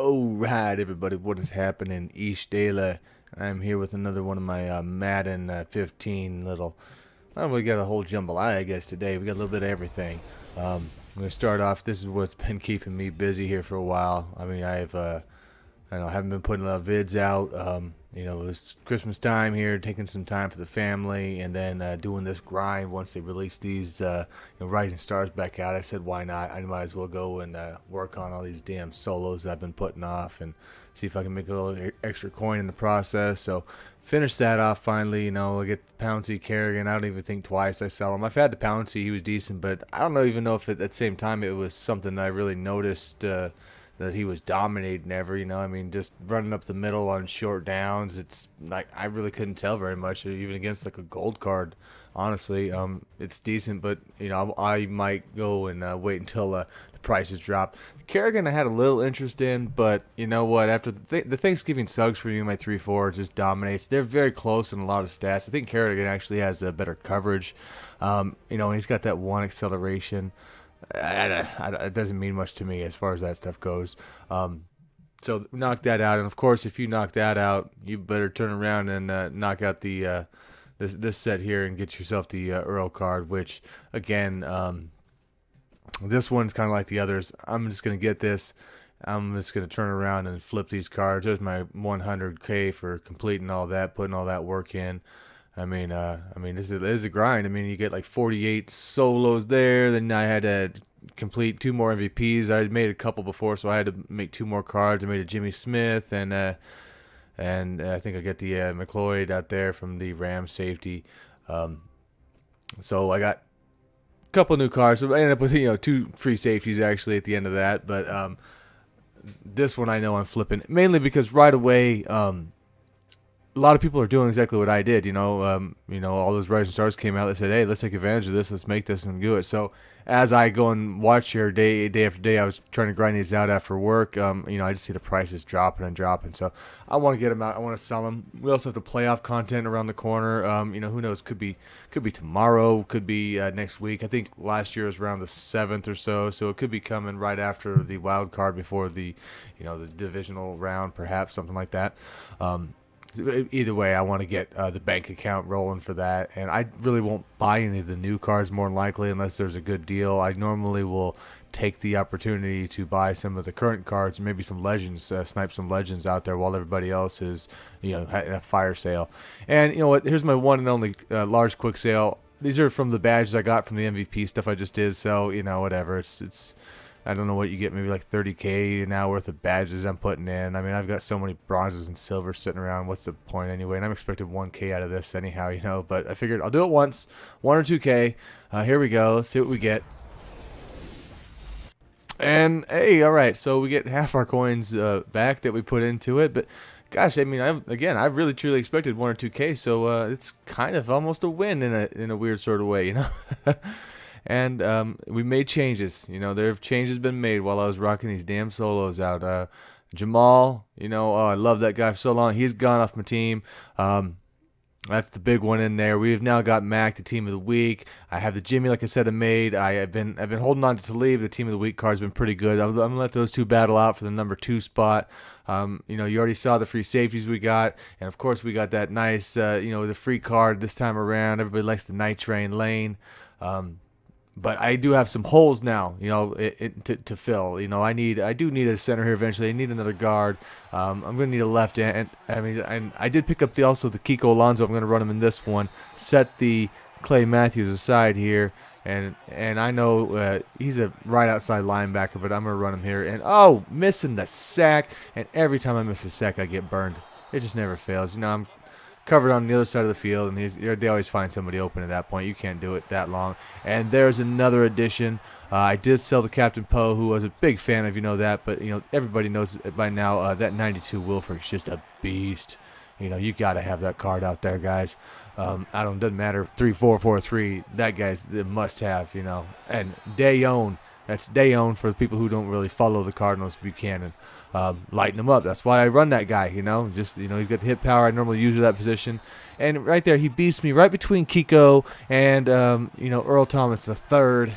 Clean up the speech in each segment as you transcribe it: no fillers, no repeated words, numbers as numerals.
Alright everybody, what is happening? Ish Dayla. I'm here with another one of my Madden 15 little, well, we got a whole jambalaya I guess today. We got a little bit of everything. I'm going to start off, this is what's been keeping me busy here for a while. I mean, I haven't been putting a lot of vids out. You know, it was Christmas time here, taking some time for the family, and then doing this grind once they release these Rising Stars back out. I said, why not? I might as well go and work on all these damn solos that I've been putting off and see if I can make a little extra coin in the process. So finish that off finally. You know, I get the Pouncy Kerrigan. I don't even think twice I sell him. I've had the Pouncy, he was decent, but I don't even know if at the same time it was something that I really noticed that he was dominating ever, you know. I mean, just running up the middle on short downs, it's like I really couldn't tell very much, even against like a gold card. Honestly, it's decent, but you know, I might go and wait until the prices drop. Kerrigan I had a little interest in, but you know what? After the Thanksgiving sucks for me, my 3-4 just dominates. They're very close in a lot of stats. I think Kerrigan actually has a better coverage. You know, and he's got that one acceleration. It doesn't mean much to me as far as that stuff goes. So knock that out, and of course, if you knock that out, you better turn around and knock out the this set here and get yourself the Earl card. Which again, this one's kind of like the others. I'm just gonna get this. I'm just gonna turn around and flip these cards. There's my 100K for completing all that, putting all that work in. I mean, this is a grind. I mean, you get like 48 solos there. Then I had to complete 2 more MVPs. I had made a couple before, so I had to make 2 more cards. I made a Jimmy Smith, and I think I got the McLeod out there from the Rams safety. So I got a couple new cards. So I ended up with 2 free safeties actually at the end of that. But this one I know I'm flipping mainly because right away. A lot of people are doing exactly what I did. You know, all those Rising Stars came out that said, "Hey, let's take advantage of this. Let's make this and do it." So as I go and watch here day after day, I was trying to grind these out after work. I just see the prices dropping and dropping. So I want to get them out. I want to sell them. We also have the playoff content around the corner. Who knows? Could be tomorrow. Could be next week. I think last year was around the 7th or so. So it could be coming right after the wild card before the divisional round, perhaps something like that. Either way, I want to get the bank account rolling for that, and I really won't buy any of the new cards more than likely unless there's a good deal. I normally will take the opportunity to buy some of the current cards, maybe some legends, snipe some legends out there while everybody else is in a fire sale. And you know what? Here's my one and only large quick sale. These are from the badges I got from the MVP stuff I just did. So whatever. It's I don't know what you get, maybe like 30K now worth of badges I'm putting in. I mean, I've got so many bronzes and silvers sitting around. What's the point anyway? And I'm expecting 1K out of this anyhow, but I figured I'll do it once, 1 or 2K. Here we go. Let's see what we get. And hey, all right, so we get half our coins back that we put into it. But gosh, I mean, I really truly expected 1 or 2K, so it's kind of almost a win in a weird sort of way, And we made changes. There have changes been made while I was rocking these damn solos out. Jamal, oh, I love that guy for so long. He's gone off my team. That's the big one in there. We have now got Mac, the team of the week. I have the Jimmy, like I said, I made. I've been holding on to Talib. The team of the week card's been pretty good. I'm gonna let those two battle out for the number 2 spot. You already saw the free safeties we got, and of course we got that nice, the free card this time around. Everybody likes the Night Train Lane. But I do have some holes now, to fill. I do need a center here eventually. I need another guard. I'm going to need a left end. And I did pick up also the Kiko Alonso. I'm going to run him in this one. Set the Clay Matthews aside here. And I know he's a right outside linebacker, but I'm going to run him here. And, oh, missing the sack. And every time I miss a sack, I get burned. It just never fails. I'm covered on the other side of the field, and they always find somebody open at that point. You can't do it that long. And there's another addition. I did sell to Captain Poe, who was a big fan of that, but everybody knows by now that 92 Wilford is just a beast. You got to have that card out there, guys. Doesn't matter 3-4-4-3. That guy's the must-have. And Dayon. That's Dayon for the people who don't really follow the Cardinals. Buchanan. Lighten him up. That's why I run that guy, he's got the hit power I normally use at that position. And right there, he beats me right between Kiko and, Earl Thomas the third.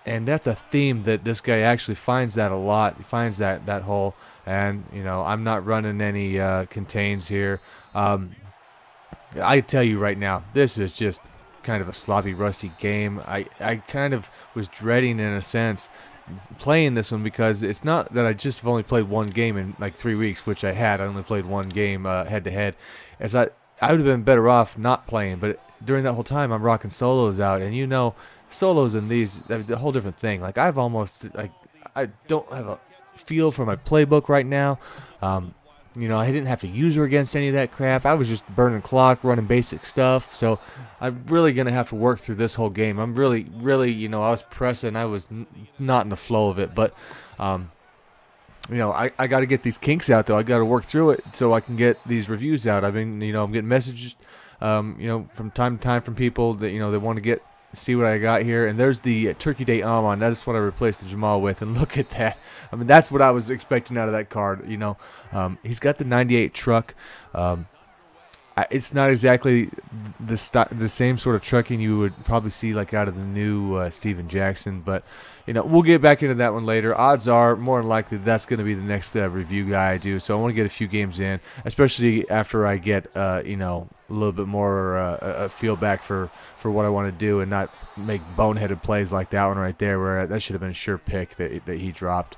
And that's a theme that this guy actually finds that a lot. He finds that hole, and you know, I'm not running any contains here. I tell you right now, this is just kind of a sloppy, rusty game. I kind of was dreading, in a sense, playing this one, because it's not that I just have only played one game in like 3 weeks, which I had. I only played one game head to head. As I would have been better off not playing, but during that whole time I'm rocking solos out, and you know, solos in these, a whole different thing. Like I've almost, like, I don't have a feel for my playbook right now. You know, I didn't have to use her against any of that crap. I was just burning clock, running basic stuff. So I'm really going to have to work through this whole game. I'm really, you know, I was pressing. I was not in the flow of it. But, you know, I got to get these kinks out, though. I got to work through it so I can get these reviews out. I mean, you know, I'm getting messages, you know, from time to time from people that, you know, they want to see what I got here. And there's the Turkey Day Amon. That's what I replaced the Jamal with, and look at that. I mean, that's what I was expecting out of that card. You know, he's got the 98 truck. It's not exactly the same sort of trucking you would probably see like out of the new Steven Jackson, but you know, we'll get back into that one later. Odds are more than likely that's going to be the next review guy I do, so I want to get a few games in, especially after I get you know, a little bit more a feel back for what I want to do, and not make boneheaded plays like that one right there, where that should have been a sure pick that he dropped.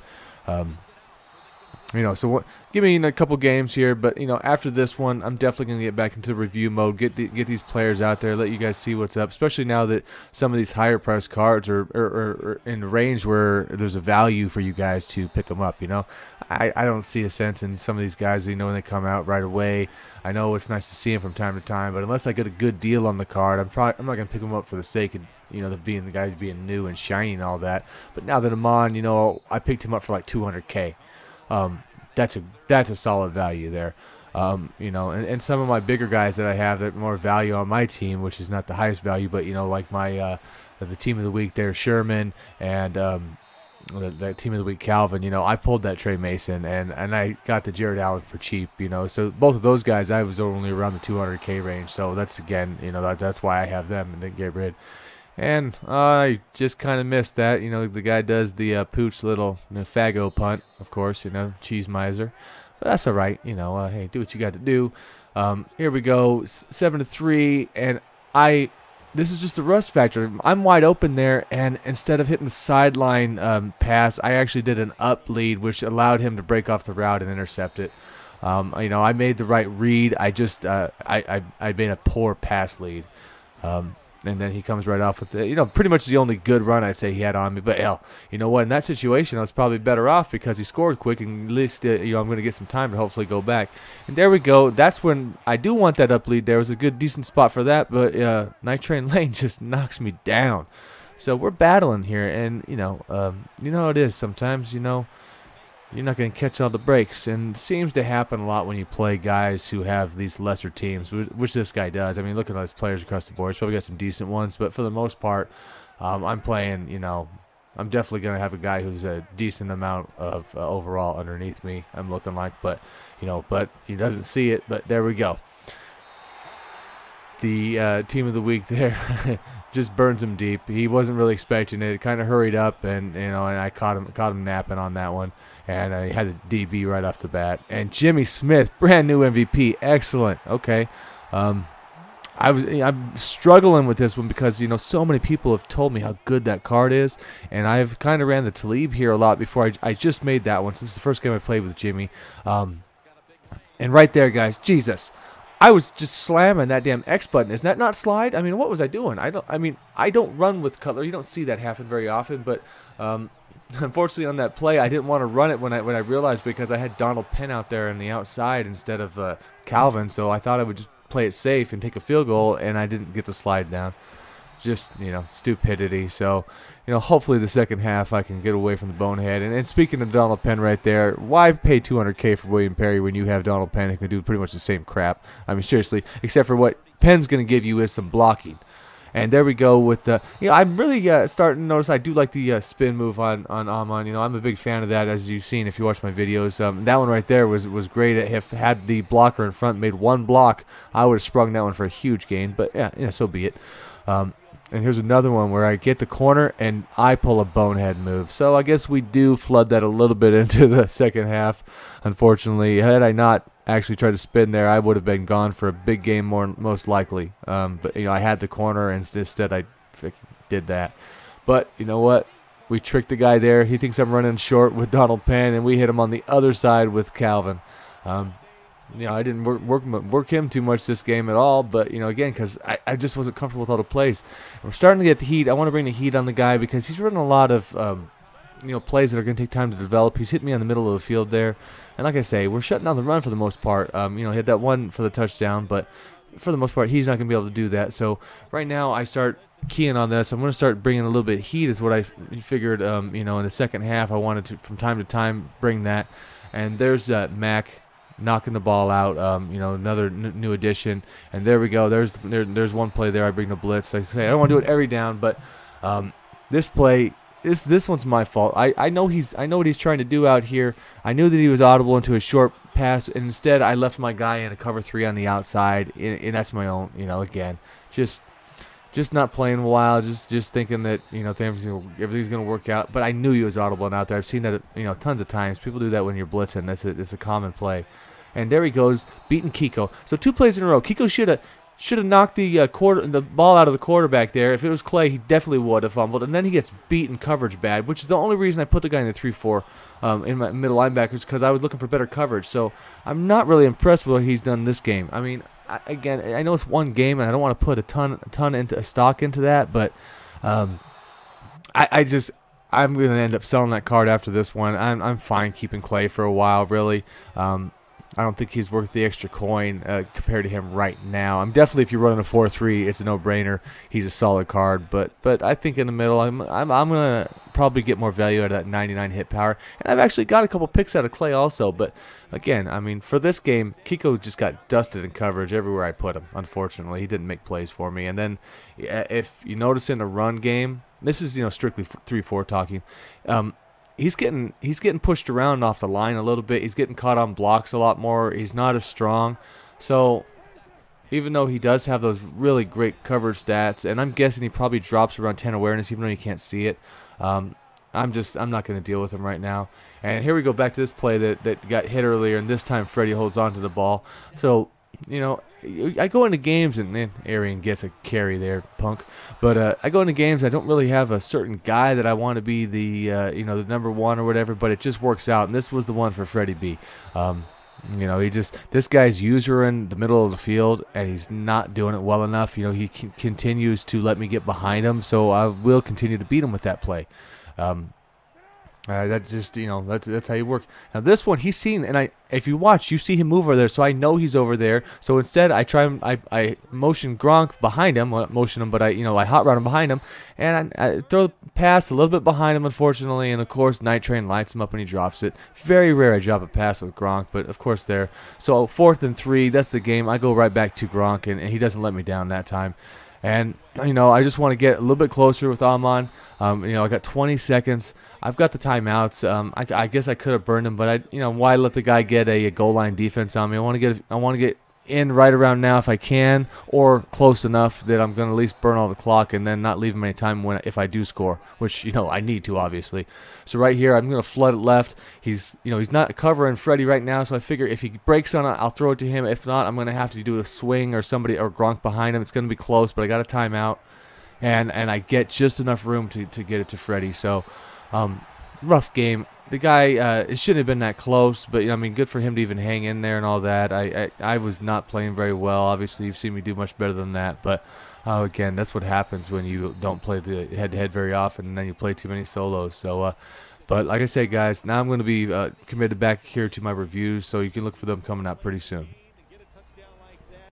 You know, so give me a couple games here, but you know, after this one, I'm definitely gonna get back into review mode, get these players out there, let you guys see what's up. Especially now that some of these higher priced cards are in range where there's a value for you guys to pick them up. You know, I don't see a sense in some of these guys. You know, when they come out right away. I know it's nice to see them from time to time, but unless I get a good deal on the card, I'm not gonna pick them up for the sake of, you know, the guy being new and shiny and all that. But now that I'm on, you know, I picked him up for like 200K. That's a solid value there. You know, and some of my bigger guys that I have that more value on my team, which is not the highest value, but you know, like my the team of the week there, Sherman, and that team of the week, Calvin. You know, I pulled that Trey Mason, and I got the Jared Allen for cheap. You know, so both of those guys I was only around the 200K range. So that's, again, you know, that's why I have them and didn't get rid. And I just kind of missed that. You know, the guy does the pooch little, you know, fago punt, of course, you know, cheese miser. But that's all right. You know, hey, do what you got to do. Here we go, 7-3, and this is just the rust factor. I'm wide open there, and instead of hitting the sideline pass, I actually did an up lead, which allowed him to break off the route and intercept it. You know, I made the right read. I just I made a poor pass lead. And then he comes right off with, you know, pretty much the only good run I'd say he had on me. But hell, you know what? In that situation, I was probably better off because he scored quick, and at least you know, I'm going to get some time to hopefully go back. And there we go. That's when I do want that up lead. There was a good, decent spot for that, but Night Train Lane just knocks me down. So we're battling here, and you know how it is sometimes. You know, you're not going to catch all the breaks, and it seems to happen a lot when you play guys who have these lesser teams, which this guy does. I mean, look at all his players across the board. He's probably got some decent ones, but for the most part, I'm playing, you know, I'm definitely going to have a guy who's a decent amount of overall underneath me, I'm looking like, but, you know, but he doesn't see it, but there we go. The team of the week there just burns him deep. He wasn't really expecting it. It kind of hurried up, and you know, and I caught him napping on that one, and he had a DB right off the bat. And Jimmy Smith, brand new MVP, excellent. Okay, I'm struggling with this one because, you know, so many people have told me how good that card is, and I've kind of ran the Talib here a lot before I just made that one. So this is the first game I played with Jimmy, and right there, guys, Jesus. I was just slamming that damn X button. Isn't that not slide? I mean, what was I doing? I don't run with Cutler. You don't see that happen very often. But unfortunately, on that play, I didn't want to run it when I realized, because I had Donald Penn out there on the outside instead of Calvin. So I thought I would just play it safe and take a field goal, and I didn't get the slide down. Just, you know, stupidity. So, you know, hopefully the second half I can get away from the bonehead. And speaking of Donald Penn right there, why pay 200K for William Perry when you have Donald Penn who can do pretty much the same crap? I mean, seriously, except for what Penn's going to give you is some blocking. And there we go with the, you know, I'm really starting to notice I do like the spin move on Amon. You know, I'm a big fan of that, as you've seen if you watch my videos. That one right there was great. If had the blocker in front made one block, I would have sprung that one for a huge gain. But yeah, so be it. And here's another one where I get the corner and I pull a bonehead move. So I guess we do flood that a little bit into the second half. Unfortunately, had I not actually tried to spin there, I would have been gone for a big game most likely. But I had the corner, and instead I did that. But you know what? We tricked the guy there. He thinks I'm running short with Donald Penn, and we hit him on the other side with Calvin. I didn't work him too much this game at all, but again, because I just wasn't comfortable with all the plays. We're starting to get the heat. I want to bring the heat on the guy because he's running a lot of plays that are going to take time to develop. He's hit me on the middle of the field there, and like I say, we're shutting down the run for the most part. He had that one for the touchdown, but for the most part, he's not going to be able to do that. So right now, I start keying on this. I'm going to start bringing a little bit of heat is what I figured. In the second half, I wanted to from time to time bring that, and there's Mac knocking the ball out, another new addition, and there we go. There's one play there. I bring the blitz. Like I say, I don't want to do it every down, but this play, this one's my fault. I know what he's trying to do out here. I knew that he was audible into a short pass, and instead I left my guy in a cover 3 on the outside, and that's my own. Again, just not playing wild, just thinking that everything's gonna work out. But I knew he was audible and out there. I've seen that tons of times. People do that when you're blitzing. It's a common play. And there he goes, beating Kiko. So 2 plays in a row. Kiko should have knocked the ball out of the quarterback there. If it was Clay, he definitely would have fumbled. And then he gets beat in coverage bad, which is the only reason I put the guy in the 3-4 in my middle linebackers, because I was looking for better coverage. So I'm not really impressed with what he's done this game. I mean, again, I know it's one game, and I don't want to put a ton into stock into that, but I'm going to end up selling that card after this one. I'm fine keeping Clay for a while, really. I don't think he's worth the extra coin compared to him right now. I'm definitely, if you're running a 4-3, it's a no-brainer. He's a solid card, but I think in the middle, I'm gonna probably get more value out of that 99 hit power. And I've actually got a couple picks out of Clay also. But again, I mean, for this game, Kiko just got dusted in coverage everywhere I put him. Unfortunately, he didn't make plays for me. And then, if you notice in the run game, this is strictly 3-4 talking. He's getting pushed around off the line a little bit. He's getting caught on blocks a lot more. He's not as strong. So even though he does have those really great coverage stats, and I'm guessing he probably drops around 10 awareness even though you can't see it, I'm not going to deal with him right now. And here we go back to this play that got hit earlier, and this time Freddie holds on to the ball. So I go into games, and man, Arian gets a carry there, punk. But I go into games, I don't really have a certain guy that I want to be the the number 1 or whatever, but it just works out. And this was the one for Freddie B. This guy's user in the middle of the field, and he's not doing it well enough. He continues to let me get behind him, so I will continue to beat him with that play. That's how you work. Now this one he's seen, and if you watch, you see him move over there, so I know he's over there. So instead, I motion Gronk behind him, motion him, but I hot route him behind him, and I throw the pass a little bit behind him, unfortunately, and of course Night Train lights him up when he drops it. Very rare I drop a pass with Gronk, but of course there. So 4th and 3, that's the game. I go right back to Gronk, and he doesn't let me down that time. And I just want to get a little bit closer with Amon. I got 20 seconds. I've got the timeouts. I guess I could have burned him, but why let the guy get a goal line defense on me? I want to get in right around now if I can, or close enough that I'm going to at least burn all the clock and then not leave him any time if I do score, which I need to, obviously. So right here, I'm going to flood it left. He's not covering Freddie right now, so I figure if he breaks on it, I'll throw it to him. If not, I'm going to have to do a swing or Gronk behind him. It's going to be close, but I got a timeout, and I get just enough room to get it to Freddie. So rough game. The guy, it shouldn't have been that close, but good for him to even hang in there and all that. I was not playing very well. Obviously, you've seen me do much better than that, but again, that's what happens when you don't play the head-to-head very often, and then you play too many solos. So, but like I said, guys, now I'm going to be committed back here to my reviews, so you can look for them coming out pretty soon.